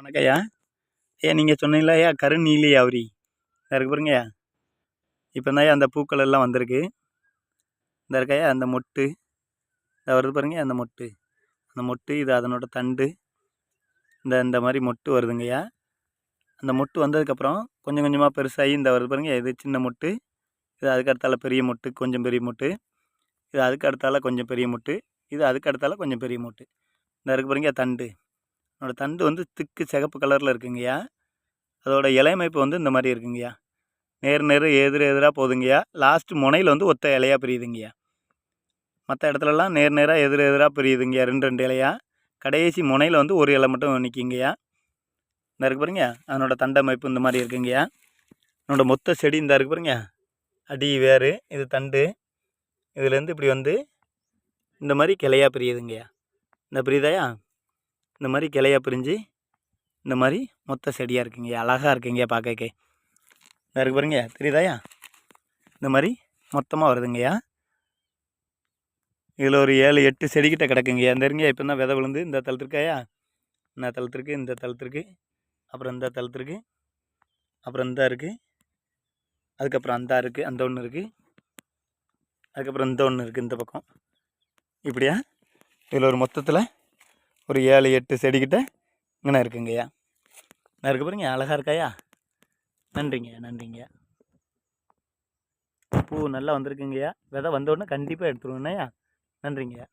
வணக்கம்ய்யா. ஐயா நீங்கள் சொன்னீங்களா ஐயா கருநீலி அவரி இந்த இருக்கு பாருங்கய்யா. இப்போ தான்யா அந்த பூக்கள் எல்லாம் வந்திருக்கு. இந்த இருக்கையா அந்த மொட்டு இந்த வருது பாருங்க. அந்த மொட்டு இது அதனோட தண்டு. இந்த மாதிரி மொட்டு வருதுங்கய்யா. அந்த மொட்டு வந்ததுக்கப்புறம் கொஞ்சம் கொஞ்சமாக பெருசாகி இந்த வருது பாருங்க. இது சின்ன மொட்டு, இது அதுக்கு அடுத்தால பெரிய மொட்டு, கொஞ்சம் பெரிய மொட்டு, இது அதுக்கு அடுத்தால கொஞ்சம் பெரிய மொட்டு, இது அதுக்கு அடுத்தால கொஞ்சம் பெரிய மொட்டு. இந்த இருக்கு பாருங்க தண்டு. அதோட தண்டு வந்து திக்கு சிகப்பு கலரில் இருக்குங்கய்யா. அதோட இலையமைப்பு வந்து இந்த மாதிரி இருக்குங்கய்யா. நேர் எதிராக போகுதுங்கய்யா. லாஸ்ட்டு முனையில் வந்து ஒத்த இலையாக பிரியுதுங்கய்யா. மற்ற இடத்துலலாம் நேராக எதிராக பிரியுதுங்கய்யா. ரெண்டு இலையாக. கடைசி முனையில் வந்து ஒரு இலை மட்டும் நிற்கிங்கய்யா. இந்த இருக்கு பாருங்க. அதனோட தண்டமைப்பு இந்த மாதிரி இருக்குங்கய்யா. அதனோட மொத்த செடி இந்த இருக்கு பாருங்க. அடி வேறு, இது தண்டு. இதுலேருந்து இப்படி வந்து இந்த மாதிரி கிளையாக பிரியுதுங்கய்யா. இந்த பிரியுதாயா? இந்த மாதிரி கிளையாக பிரிஞ்சு இந்த மாதிரி மொத்த செடியாக இருக்குங்கய்யா. அழகாக இருக்குங்கய்யா பார்க்கக்கே. இந்த இருக்கு பாருங்க. தெரியுதாயா? இந்த மாதிரி மொத்தமாக வருதுங்கய்யா. இதில் ஒரு 7-8 செடிக்கிட்ட கிடக்குங்கய்யா. இந்த இருங்கய்யா. இப்போ தான் விதை விழுந்து இந்த தளத்துருக்காயா. இந்த தளத்துருக்கு, இந்த தளத்துருக்கு, அப்புறம் இந்த தளத்துருக்கு, அப்புறம் இந்த இருக்குது, அதுக்கப்புறம் அந்த இருக்குது, அந்த ஒன்று இருக்குது, அதுக்கப்புறம் இந்த ஒன்று இருக்குது இந்த பக்கம். இப்படியா இதில் ஒரு மொத்தத்தில் ஒரு 7-8 செடிக்கிட்ட இங்கே இருக்குங்கய்யா. நான் இருக்கு பாருங்க. அழகாக இருக்காயா? நன்றிங்க. பூ நல்லா வந்திருக்குங்கய்யா. விதை வந்தோடனே கண்டிப்பாக எடுத்துருவேண்ணயா. நன்றிங்கய்யா.